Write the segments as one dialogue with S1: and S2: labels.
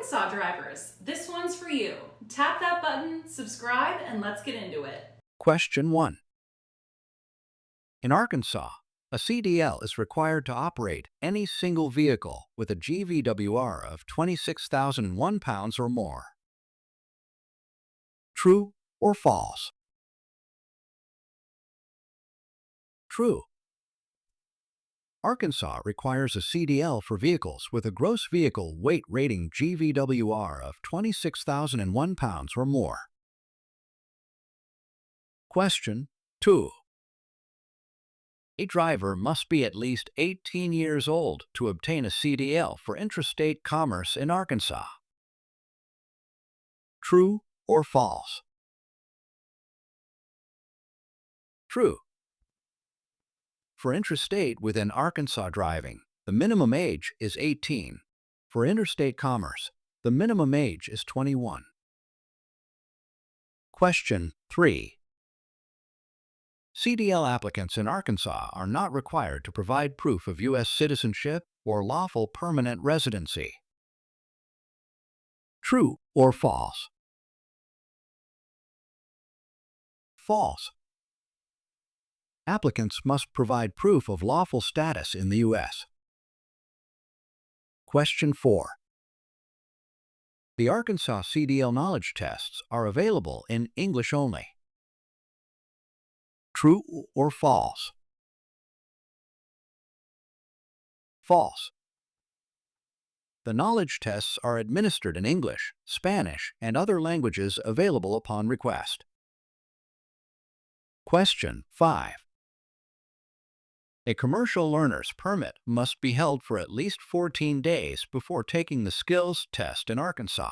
S1: Arkansas drivers, this one's for you. Tap that button, subscribe, and let's get into it.
S2: Question 1. In Arkansas, a CDL is required to operate any single vehicle with a GVWR of 26,001 pounds or more. True or false? True. Arkansas requires a CDL for vehicles with a gross vehicle weight rating GVWR of 26,001 pounds or more. Question 2. A driver must be at least 18 years old to obtain a CDL for intrastate commerce in Arkansas. True or false? True. For intrastate within Arkansas driving, the minimum age is 18. For interstate commerce, the minimum age is 21. Question 3. CDL applicants in Arkansas are not required to provide proof of U.S. citizenship or lawful permanent residency. True or false? False. Applicants must provide proof of lawful status in the U.S. Question 4. The Arkansas CDL knowledge tests are available in English only. True or false? False. The knowledge tests are administered in English, Spanish, and other languages available upon request. Question 5. A commercial learner's permit must be held for at least 14 days before taking the skills test in Arkansas.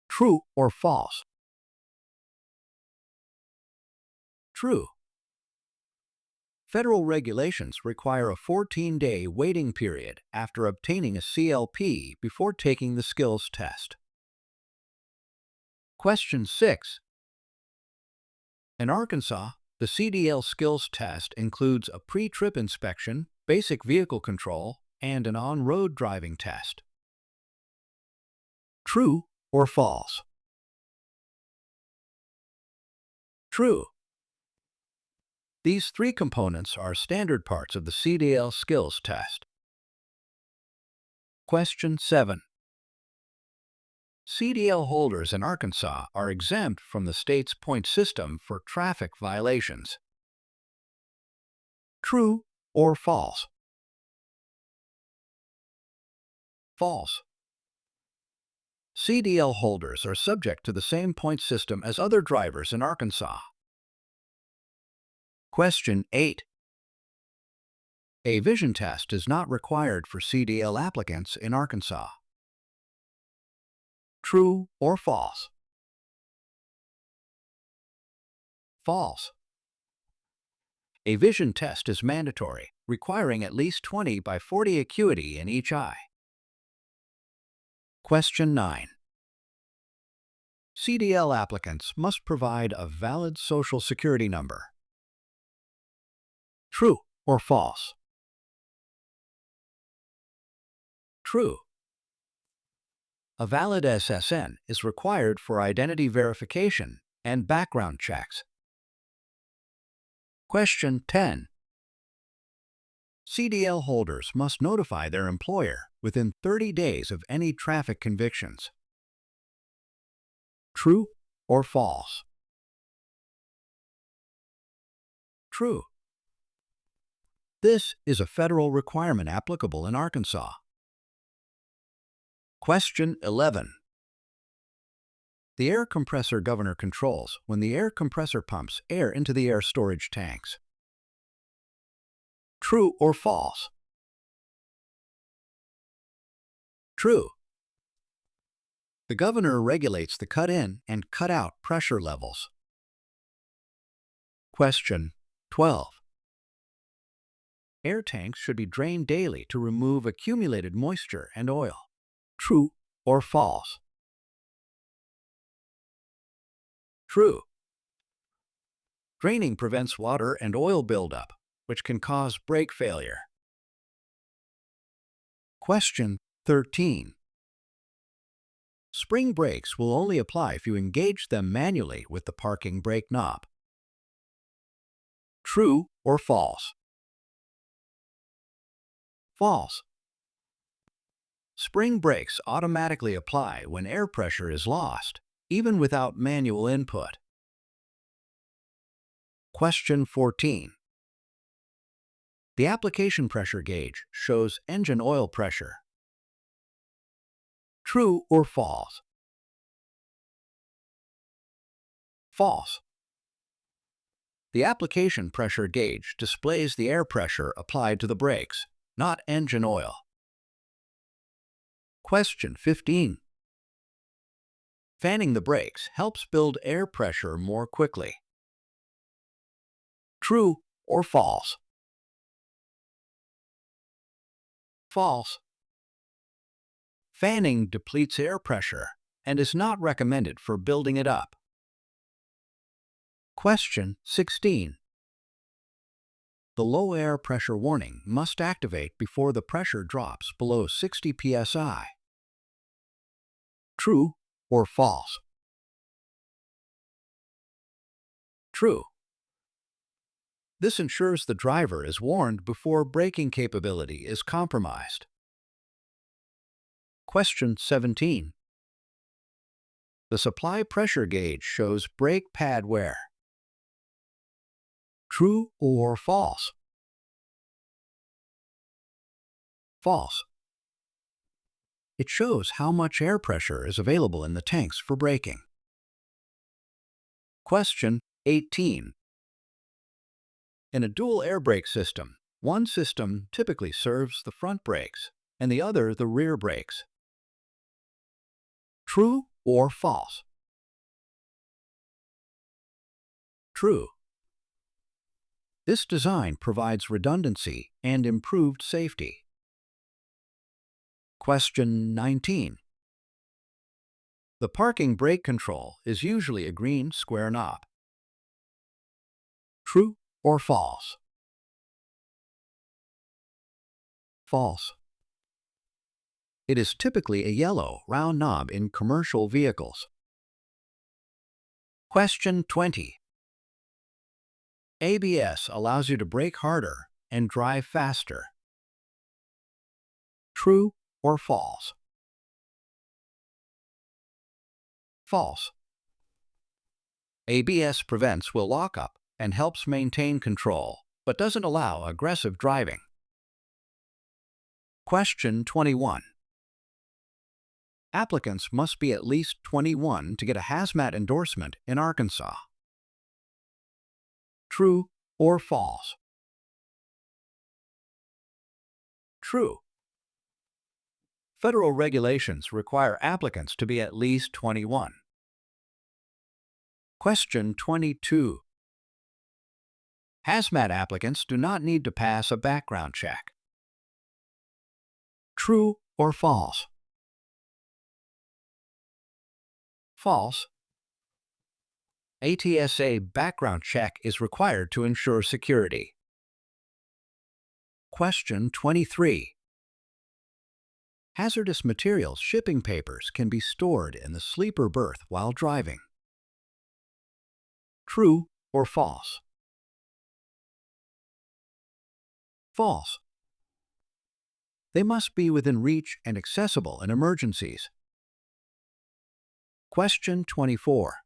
S2: True or false? True. Federal regulations require a 14-day waiting period after obtaining a CLP before taking the skills test. Question 6. In Arkansas, the CDL skills test includes a pre-trip inspection, basic vehicle control, and an on-road driving test. True or false? True. These three components are standard parts of the CDL skills test. Question 7. CDL holders in Arkansas are exempt from the state's point system for traffic violations. True or false? False. CDL holders are subject to the same point system as other drivers in Arkansas. Question 8. A vision test is not required for CDL applicants in Arkansas. True or false? False. A vision test is mandatory, requiring at least 20 by 40 acuity in each eye. Question 9. CDL applicants must provide a valid Social Security number. True or false? True. A valid SSN is required for identity verification and background checks. Question 10. CDL holders must notify their employer within 30 days of any traffic convictions. True or false? True. This is a federal requirement applicable in Arkansas. Question 11. The air compressor governor controls when the air compressor pumps air into the air storage tanks. True or false? True. The governor regulates the cut-in and cut-out pressure levels. Question 12. Air tanks should be drained daily to remove accumulated moisture and oil. True or false? True. Draining prevents water and oil buildup, which can cause brake failure. Question 13. Spring brakes will only apply if you engage them manually with the parking brake knob. True or false? False. Spring brakes automatically apply when air pressure is lost, even without manual input. Question 14. The application pressure gauge shows engine oil pressure. True or false? False. The application pressure gauge displays the air pressure applied to the brakes, not engine oil. Question 15. Fanning the brakes helps build air pressure more quickly. True or false? False. Fanning depletes air pressure and is not recommended for building it up. Question 16. The low air pressure warning must activate before the pressure drops below 60 psi. True or false? True. This ensures the driver is warned before braking capability is compromised. Question 17. The supply pressure gauge shows brake pad wear. True or false? False. It shows how much air pressure is available in the tanks for braking. Question 18. In a dual air brake system, one system typically serves the front brakes and the other the rear brakes. True or false? True. This design provides redundancy and improved safety. Question 19. The parking brake control is usually a green square knob. True or false? False. It is typically a yellow round knob in commercial vehicles. Question 20. ABS allows you to brake harder and drive faster. True or false? False. ABS prevents wheel lockup and helps maintain control, but doesn't allow aggressive driving. Question 21. Applicants must be at least 21 to get a hazmat endorsement in Arkansas. True or false? True. Federal regulations require applicants to be at least 21. Question 22. Hazmat applicants do not need to pass a background check. True or false? False. ATSA background check is required to ensure security. Question 23. Hazardous materials shipping papers can be stored in the sleeper berth while driving. True or false? False. They must be within reach and accessible in emergencies. Question 24.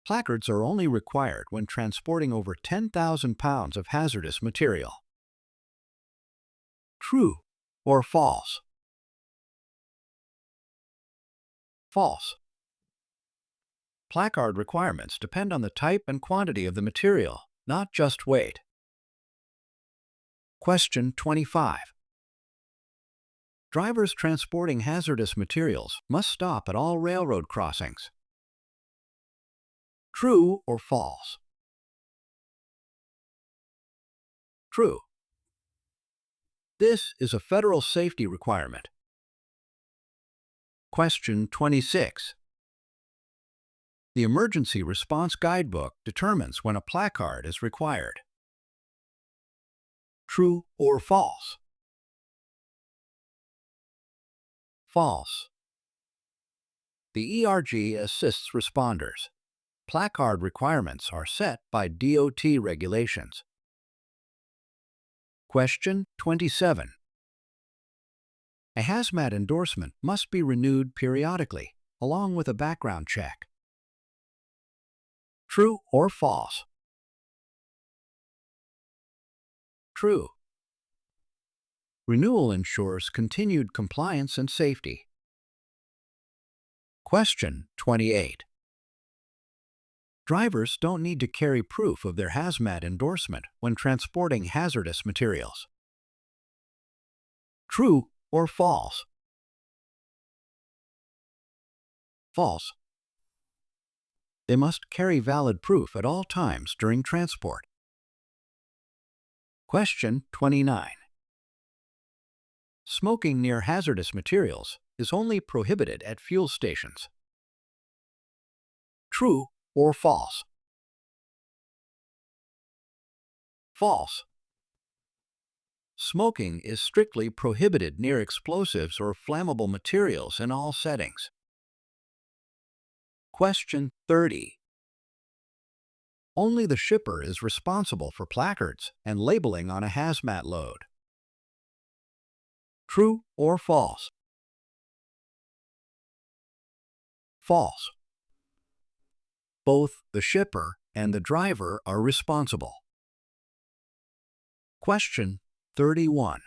S2: Placards are only required when transporting over 10,000 pounds of hazardous material. True or false? False. Placard requirements depend on the type and quantity of the material, not just weight. Question 25. Drivers transporting hazardous materials must stop at all railroad crossings. True or false? True. This is a federal safety requirement. Question 26. The Emergency Response Guidebook determines when a placard is required. True or false? False. The ERG assists responders. Placard requirements are set by DOT regulations. Question 27. A hazmat endorsement must be renewed periodically, along with a background check. True or false? True. Renewal ensures continued compliance and safety. Question 28. Drivers don't need to carry proof of their hazmat endorsement when transporting hazardous materials. True or false? False. They must carry valid proof at all times during transport. Question 29. Smoking near hazardous materials is only prohibited at fuel stations. True or false? False. Smoking is strictly prohibited near explosives or flammable materials in all settings. Question 30. Only the shipper is responsible for placards and labeling on a hazmat load. True or false? False. Both the shipper and the driver are responsible. Question 31.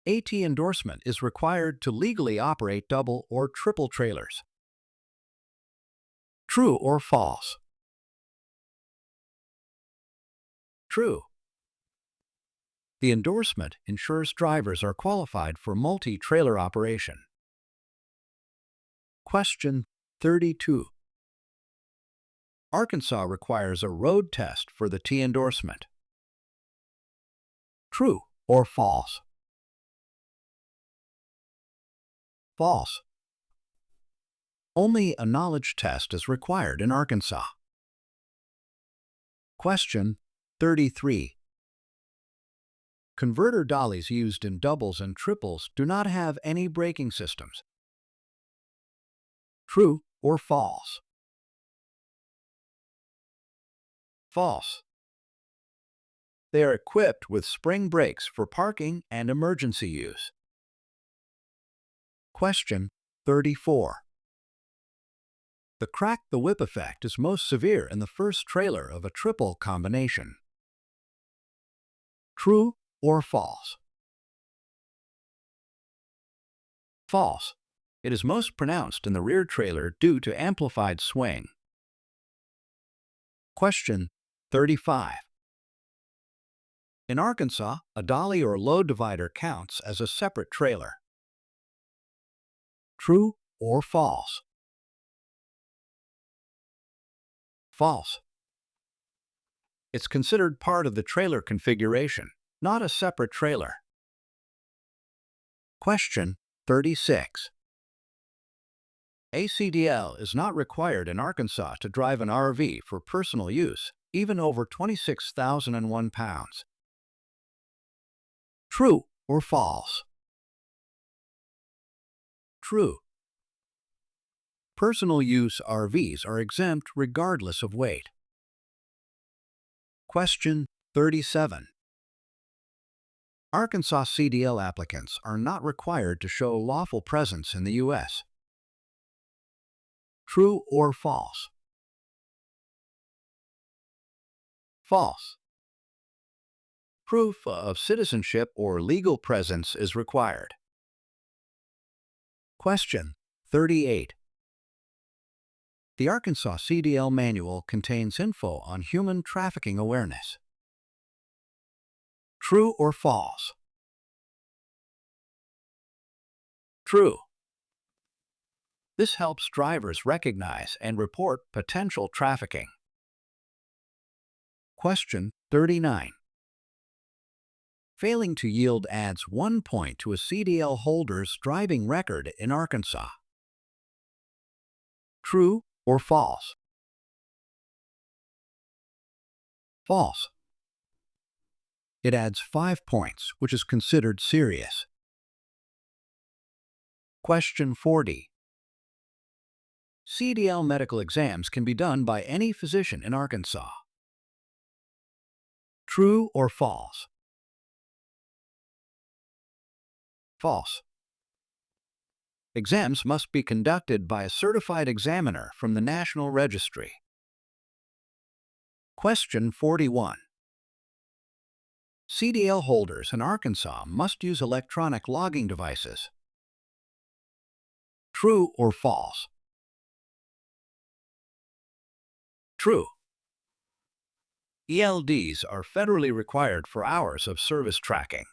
S2: AT endorsement is required to legally operate double or triple trailers. True or false? True. The endorsement ensures drivers are qualified for multi-trailer operation. Question 32. Arkansas requires a road test for the T endorsement. True or false? False. Only a knowledge test is required in Arkansas. Question 33. Converter dollies used in doubles and triples do not have any braking systems. True or false? False. They are equipped with spring brakes for parking and emergency use. Question 34. The crack the whip effect is most severe in the first trailer of a triple combination. True or false? False. It is most pronounced in the rear trailer due to amplified swing. Question 35. In Arkansas, a dolly or load divider counts as a separate trailer. True or false? False. It's considered part of the trailer configuration, not a separate trailer. Question 36. A CDL is not required in Arkansas to drive an RV for personal use, even over 26,001 pounds. True or false? True. Personal use RVs are exempt regardless of weight. Question 37. Arkansas CDL applicants are not required to show lawful presence in the U.S. True or false? False. Proof of citizenship or legal presence is required. Question 38. The Arkansas CDL manual contains info on human trafficking awareness. True or false? True. This helps drivers recognize and report potential trafficking. Question 39. Failing to yield adds 1 point to a CDL holder's driving record in Arkansas. True or false? False. It adds 5 points, which is considered serious. Question 40. CDL medical exams can be done by any physician in Arkansas. True or false? False. Exams must be conducted by a certified examiner from the National Registry. Question 41. CDL holders in Arkansas must use electronic logging devices. True or false? True. ELDs are federally required for hours of service tracking.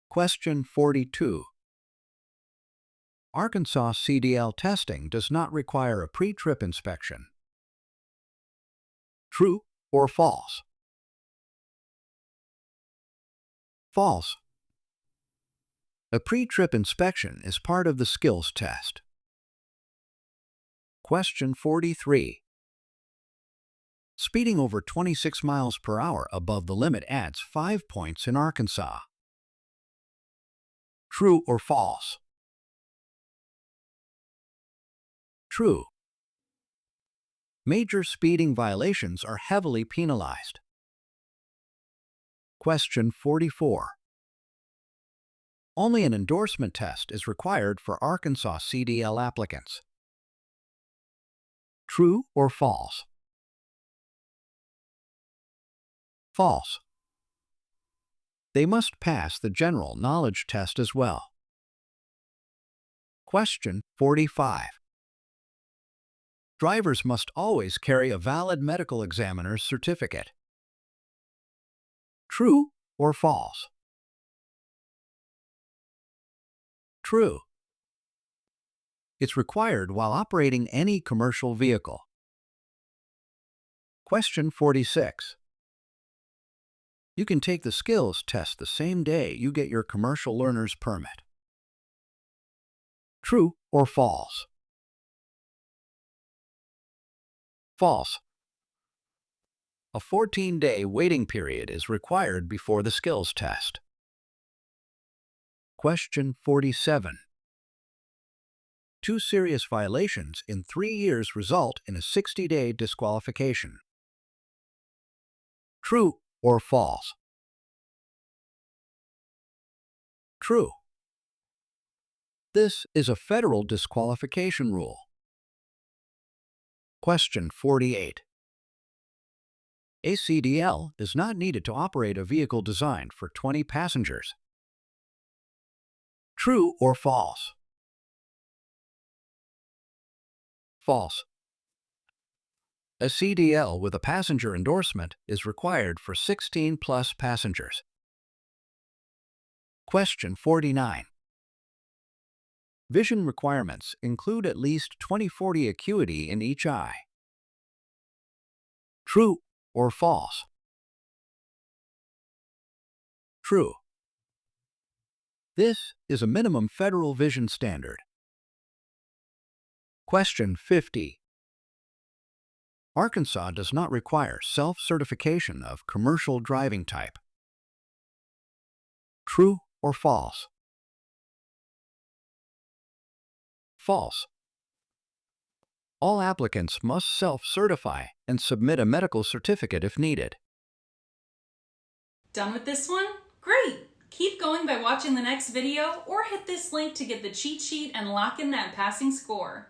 S2: Question 42. Arkansas CDL testing does not require a pre-trip inspection. True or false? False. A pre-trip inspection is part of the skills test. Question 43. Speeding over 26 miles per hour above the limit adds 5 points in Arkansas. True or false? True. Major speeding violations are heavily penalized. Question 44. Only an endorsement test is required for Arkansas CDL applicants. True or false? False. They must pass the general knowledge test as well. Question 45. Drivers must always carry a valid medical examiner's certificate. True or false? True. It's required while operating any commercial vehicle. Question 46. You can take the skills test the same day you get your commercial learner's permit. True or false? False. A 14-day waiting period is required before the skills test. Question 47. 2 serious violations in 3 years result in a 60-day disqualification. True or false? True. This is a federal disqualification rule. Question 48. A CDL is not needed to operate a vehicle designed for 20 passengers. True or false? False. A CDL with a passenger endorsement is required for 16+ passengers. Question 49. Vision requirements include at least 20/40 acuity in each eye. True or false? True. This is a minimum federal vision standard. Question 50. Arkansas does not require self-certification of commercial driving type. True or false? False. All applicants must self-certify and submit a medical certificate if needed.
S1: Done with this one? Great! Keep going by watching the next video or hit this link to get the cheat sheet and lock in that passing score.